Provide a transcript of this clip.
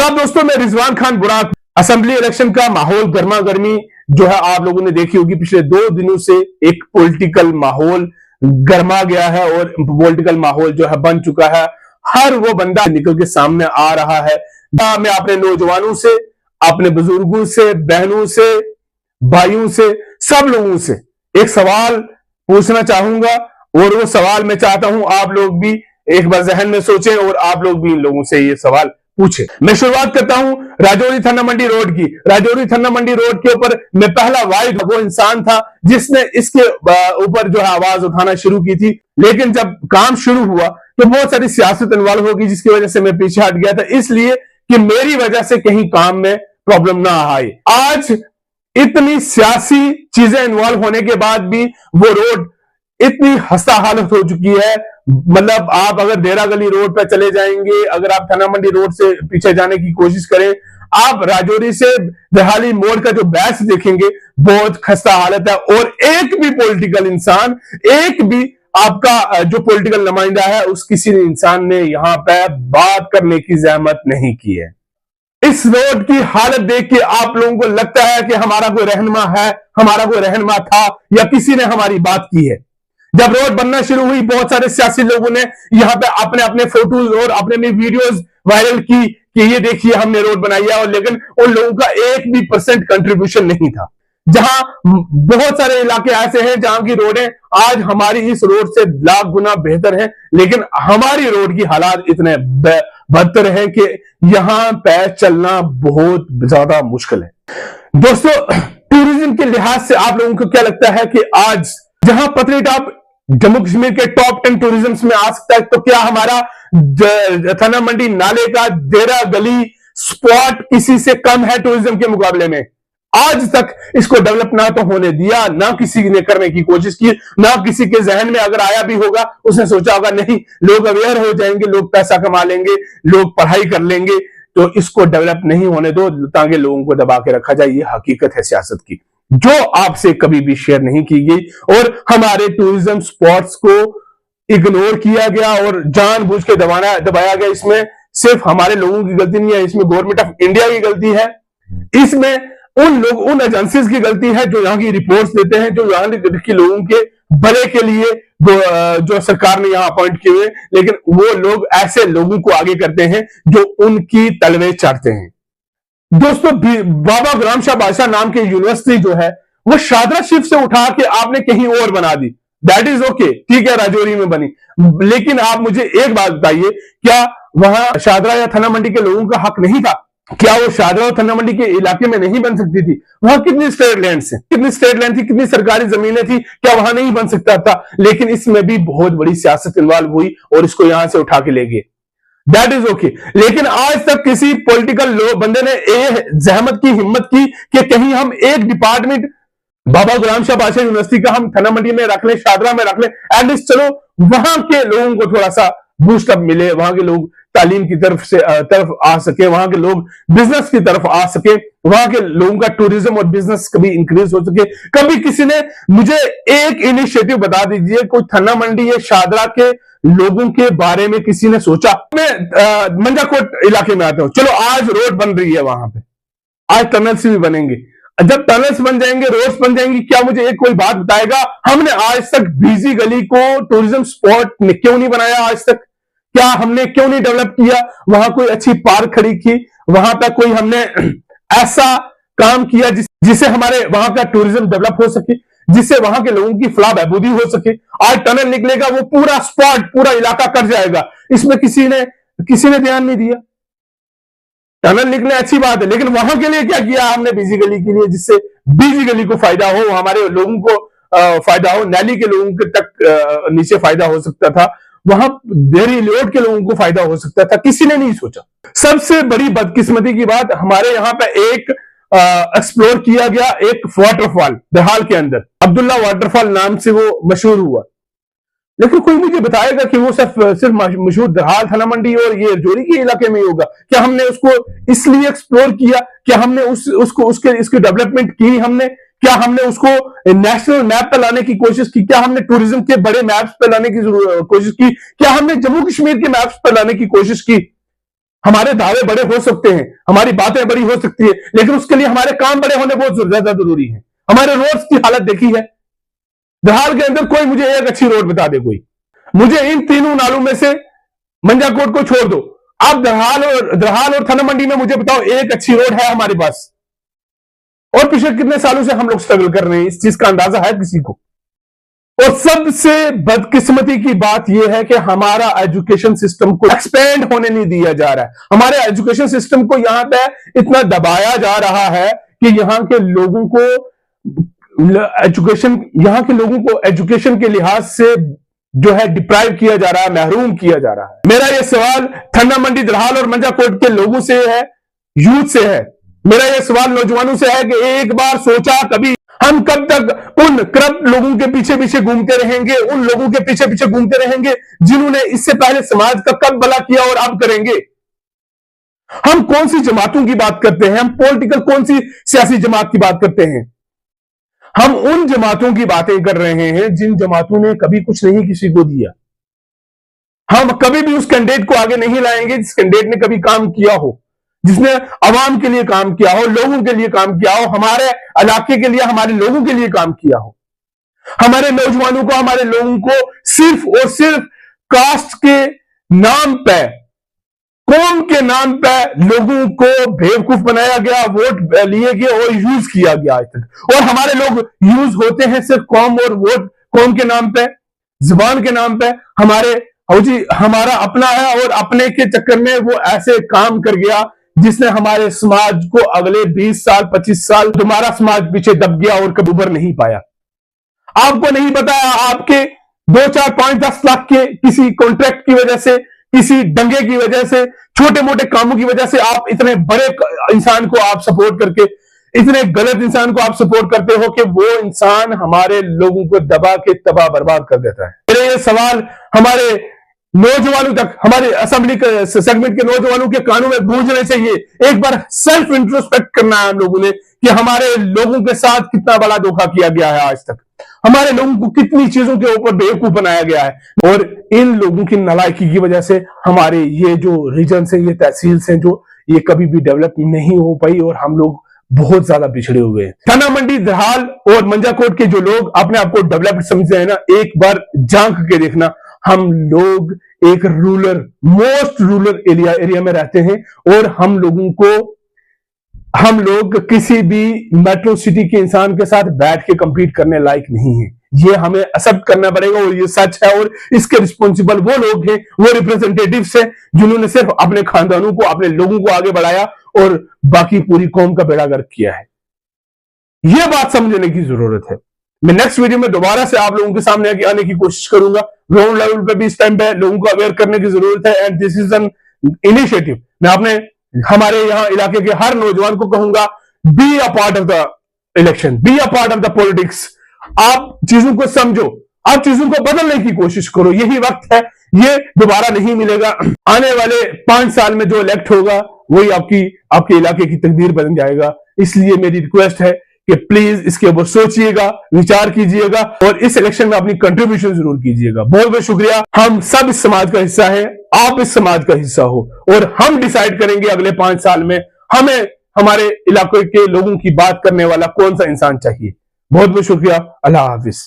आदाब दोस्तों, मैं रिजवान खान बुराक। असेंबली इलेक्शन का माहौल गर्मा गर्मी जो है आप लोगों ने देखी होगी। पिछले 2 दिनों से एक पॉलिटिकल माहौल गर्मा गया है और पॉलिटिकल माहौल जो है बन चुका है। हर वो बंदा निकल के सामने आ रहा है। मैं अपने नौजवानों से, अपने बुजुर्गों से, बहनों से, भाइयों से, सब लोगों से एक सवाल पूछना चाहूंगा और वो सवाल मैं चाहता हूं आप लोग भी एक बार जहन में सोचें और आप लोग भी इन लोगों से ये सवाल पूछे। मैं शुरुआत करता हूं राजौरी थन्ना मंडी रोड की। राजौरी थन्ना मंडी रोड के ऊपर मैं पहला वाइड वो इंसान था जिसने इसके ऊपर जो है आवाज उठाना शुरू की थी, लेकिन जब काम शुरू हुआ तो बहुत सारी सियासत इन्वॉल्व होगी जिसकी वजह से मैं पीछे हट गया था, इसलिए कि मेरी वजह से कहीं काम में प्रॉब्लम ना आए। आज इतनी सियासी चीजें इन्वॉल्व होने के बाद भी वो रोड इतनी खस्ता हालत हो चुकी है। मतलब आप अगर देरा गली रोड पर चले जाएंगे, अगर आप थन्ना मंडी रोड से पीछे जाने की कोशिश करें, आप राजौरी से दहाली मोड़ का जो बैच देखेंगे बहुत खस्ता हालत है। और एक भी पॉलिटिकल इंसान, एक भी आपका जो पॉलिटिकल नुमाइंदा है, उस किसी इंसान ने यहां पर बात करने की जहमत नहीं की है। इस रोड की हालत देख के आप लोगों को लगता है कि हमारा कोई रहनुमा है, हमारा कोई रहनुमा था या किसी ने हमारी बात की है। जब रोड बनना शुरू हुई, बहुत सारे सियासी लोगों ने यहाँ पे अपने अपने फोटोज और अपने वीडियोस वायरल की कि ये देखिए हमने रोड बनाई है, और लेकिन उन लोगों का 1% कंट्रीब्यूशन नहीं था। जहां बहुत सारे इलाके ऐसे हैं जहां की रोडें आज हमारी इस रोड से लाख गुना बेहतर है, लेकिन हमारी रोड की हालात इतने बदतर है कि यहां पे चलना बहुत ज्यादा मुश्किल है। दोस्तों, टूरिज्म के लिहाज से आप लोगों को क्या लगता है कि आज जहां पतली टॉप जम्मू कश्मीर के टॉप 10 टूरिज्म में आ सकता है, तो क्या हमारा थन्ना मंडी नाले का देरा गली स्पॉट किसी से कम है टूरिज्म के मुकाबले में? आज तक इसको डेवलप ना तो होने दिया, ना किसी ने करने की कोशिश की, ना किसी के जहन में अगर आया भी होगा उसने सोचा होगा नहीं लोग अवेयर हो जाएंगे, लोग पैसा कमा लेंगे, लोग पढ़ाई कर लेंगे, तो इसको डेवलप नहीं होने दो ताकि लोगों को दबा के रखा जाए। ये हकीकत है सियासत की जो आपसे कभी भी शेयर नहीं की गई, और हमारे टूरिज्म स्पॉट्स को इग्नोर किया गया और जानबूझ के दबाया गया। इसमें सिर्फ हमारे लोगों की गलती नहीं है, इसमें गवर्नमेंट ऑफ इंडिया की गलती है, इसमें उन एजेंसीज की गलती है जो यहाँ की रिपोर्ट्स देते हैं, जो यहाँ के लोगों के भले के लिए जो सरकार ने यहाँ अपॉइंट किए हुए, लेकिन वो लोग ऐसे लोगों को आगे करते हैं जो उनकी तलवे चढ़ते हैं। दोस्तों, बाबा गुलाम शाह बादशाह नाम की यूनिवर्सिटी जो है वो शादरा शिफ्ट से उठा के आपने कहीं और बना दी। दैट इज ओके, ठीक है, राजौरी में बनी, लेकिन आप मुझे एक बात बताइए, क्या वहां शादरा या थन्ना मंडी के लोगों का हक नहीं था? क्या वो शादरा और थन्ना मंडी के इलाके में नहीं बन सकती थी? वहां कितनी स्टेट लैंड है, कितनी स्टेट लैंड थी, कितनी सरकारी जमीनें थी, क्या वहां नहीं बन सकता था? लेकिन इसमें भी बहुत बड़ी सियासत इन्वॉल्व हुई और इसको यहां से उठा के ले गए। दैट इज ओके, लेकिन आज तक किसी पॉलिटिकल बंदे ने जहमत की, हिम्मत की कि कहीं हम एक डिपार्टमेंट बाबा गुलाम शाह बादशाह यूनिवर्सिटी का हम थन्ना मंडी में रख लें, शादरा में रख लें, एटलीस्ट चलो वहां के लोगों को थोड़ा सा बूस्टअप मिले, वहां के लोग तालीम की तरफ आ सके, वहां के लोग बिजनेस की तरफ आ सके, वहां के लोगों का टूरिज्म और बिजनेस कभी इंक्रीज हो सके। कभी किसी ने मुझे एक इनिशिएटिव बता दीजिए, कोई थन्ना मंडी या शादरा के लोगों के बारे में किसी ने सोचा? मैं मंजाकोट इलाके में आता हूं, चलो आज रोड बन रही है वहां पे, आज टनल्स भी बनेंगे। जब टनल्स बन जाएंगे, रोड्स बन जाएंगी, क्या मुझे एक कोई बात बताएगा हमने आज तक बीजी गली को टूरिज्म स्पॉट क्यों नहीं बनाया? आज तक क्या हमने क्यों नहीं डेवलप किया? वहां कोई अच्छी पार्क खड़ी की, वहां पर कोई हमने ऐसा काम किया जिससे हमारे वहां का टूरिज्म डेवलप हो सके, जिससे वहां के लोगों की फलाह बहबूदी हो सके? आज टनल निकलेगा, वो पूरा स्पॉट, पूरा इलाका कट जाएगा, इसमें किसी ने ध्यान नहीं दिया। टनल निकले अच्छी बात है, लेकिन वहां के लिए क्या किया हमने बीजी गली के लिए, जिससे बीजी गली को फायदा हो, हमारे लोगों को फायदा हो, नैली के लोगों के तक नीचे फायदा हो सकता था, वहां देरी लोड के लोगों को फायदा हो सकता था, किसी ने नहीं सोचा। सबसे बड़ी बदकिस्मती की बात, हमारे यहां पे एक एक्सप्लोर किया गया एक वाटरफॉल दहाल के अंदर, अब्दुल्ला वाटरफॉल नाम से वो मशहूर हुआ, लेकिन कोई मुझे बताएगा कि वो सिर्फ मशहूर दहाल, थन्ना मंडी और ये राजौरी के इलाके में ही होगा? क्या हमने उसको इसलिए एक्सप्लोर किया? क्या हमने इसकी डेवलपमेंट की? क्या हमने उसको नेशनल मैप पे लाने की कोशिश की? क्या हमने टूरिज्म के बड़े मैप्स पे लाने की कोशिश की? क्या हमने जम्मू कश्मीर के मैप्स पे लाने की कोशिश की? हमारे दावे बड़े हो सकते हैं, हमारी बातें बड़ी हो सकती है, लेकिन उसके लिए हमारे काम बड़े होने बहुत ज्यादा जरूरी है। हमारे रोड्स की हालत देखी है, दरहाल के अंदर कोई मुझे एक अच्छी रोड बता दे, कोई मुझे इन तीनों नालों में से मंजाकोट को छोड़ दो, आप दरहाल और थाना मंडी में मुझे बताओ एक अच्छी रोड है हमारे पास। और पिछले कितने सालों से हम लोग स्ट्रगल कर रहे हैं, इस चीज का अंदाजा है किसी को? और सबसे बदकिस्मती की बात यह है कि हमारा एजुकेशन सिस्टम को एक्सपेंड होने नहीं दिया जा रहा है। हमारे एजुकेशन सिस्टम को यहां पे इतना दबाया जा रहा है कि यहां के लोगों को एजुकेशन के लिहाज से जो है डिप्राइव किया जा रहा है, महरूम किया जा रहा है। मेरा यह सवाल थाना मंडी, दरहाल और मंजाकोट के लोगों से है, यूथ से है। मेरा यह सवाल नौजवानों से है कि एक बार सोचा कभी हम कब तक उन करप्ट लोगों के पीछे पीछे घूमते रहेंगे, उन लोगों के पीछे पीछे घूमते रहेंगे जिन्होंने इससे पहले समाज का कब भला किया और अब करेंगे? हम कौन सी जमातों की बात करते हैं? हम पॉलिटिकल कौन सी सियासी जमात की बात करते हैं? हम उन जमातों की बातें कर रहे हैं जिन जमातों ने कभी कुछ नहीं किसी को दिया। हम कभी भी उस कैंडिडेट को आगे नहीं लाएंगे जिस कैंडिडेट ने कभी काम किया हो, जिसने आवाम के लिए काम किया हो, लोगों के लिए काम किया हो, हमारे इलाके के लिए, हमारे लोगों के लिए काम किया हो। हमारे नौजवानों को, हमारे लोगों को सिर्फ और सिर्फ कास्ट के नाम पे, कौम के नाम पे लोगों को बेवकूफ बनाया गया, वोट लिए गए और यूज किया गया आज तक। और हमारे लोग यूज होते हैं सिर्फ कौम और वोट, कौम के नाम पे, जुबान के नाम पे। हमारा अपना है और अपने के चक्कर में वो ऐसे काम कर गया जिसने हमारे समाज को अगले 20 साल 25 साल तुम्हारा समाज पीछे दब गया और कभी उभर नहीं पाया। आपको नहीं पता, आपके 2 4 5 10 लाख के किसी कॉन्ट्रैक्ट की वजह से, किसी दंगे की वजह से, छोटे मोटे कामों की वजह से आप इतने बड़े इंसान को आप सपोर्ट करके, इतने गलत इंसान को आप सपोर्ट करते हो कि वो इंसान हमारे लोगों को दबा के तबाह बर्बाद कर देता है। मेरे ये सवाल हमारे नौजवानों तक, हमारे असेंबली के सेगमेंट के नौजवानों के कानों में गूंजने चाहिए। एक बार सेल्फ इंट्रोस्पेक्ट करना है हम लोगों ने कि हमारे लोगों के साथ कितना बड़ा धोखा किया गया है आज तक, हमारे लोगों को कितनी चीजों के ऊपर बेवकूफ बनाया गया है। और इन लोगों की नालायकी की वजह से हमारे ये जो रीजन है, ये तहसील हैं, जो ये कभी भी डेवलप नहीं हो पाई और हम लोग बहुत ज्यादा पिछड़े हुए हैं। थाना मंडी, दरहाल और मंजाकोट के जो लोग अपने आप को डेवलप्ड समझते हैं ना, एक बार झांक के देखना, हम लोग एक मोस्ट रूरल एरिया में रहते हैं और हम लोग किसी भी मेट्रो सिटी के इंसान के साथ बैठ के कंपीट करने लायक नहीं है। ये हमें एक्सेप्ट करना पड़ेगा और ये सच है। और इसके रिस्पॉन्सिबल वो लोग हैं, वो रिप्रेजेंटेटिव्स हैं जिन्होंने सिर्फ अपने खानदानों को, अपने लोगों को आगे बढ़ाया और बाकी पूरी कौम का बेड़ा गर्क किया है। यह बात समझने की जरूरत है। मैं नेक्स्ट वीडियो में दोबारा से आप लोगों के सामने आने की कोशिश करूंगा। ग्राउंड लेवल पे भी इस टाइम पे लोगों को अवेयर करने की जरूरत है and this is an initiative. मैं अपने हमारे यहाँ इलाके के हर नौजवान को कहूंगा, be a part of the election, be a part of the politics. आप चीजों को समझो, आप चीजों को बदलने की कोशिश करो। यही वक्त है, ये दोबारा नहीं मिलेगा। आने वाले 5 साल में जो इलेक्ट होगा वही आपके इलाके की तकदीर बन जाएगा। इसलिए मेरी रिक्वेस्ट है कि प्लीज इसके ऊपर सोचिएगा, विचार कीजिएगा और इस इलेक्शन में अपनी कंट्रीब्यूशन जरूर कीजिएगा। बहुत बहुत शुक्रिया। हम सब इस समाज का हिस्सा हैं, आप इस समाज का हिस्सा हो और हम डिसाइड करेंगे अगले 5 साल में हमें हमारे इलाके के लोगों की बात करने वाला कौन सा इंसान चाहिए। बहुत बहुत शुक्रिया। अल्लाह हाफिज।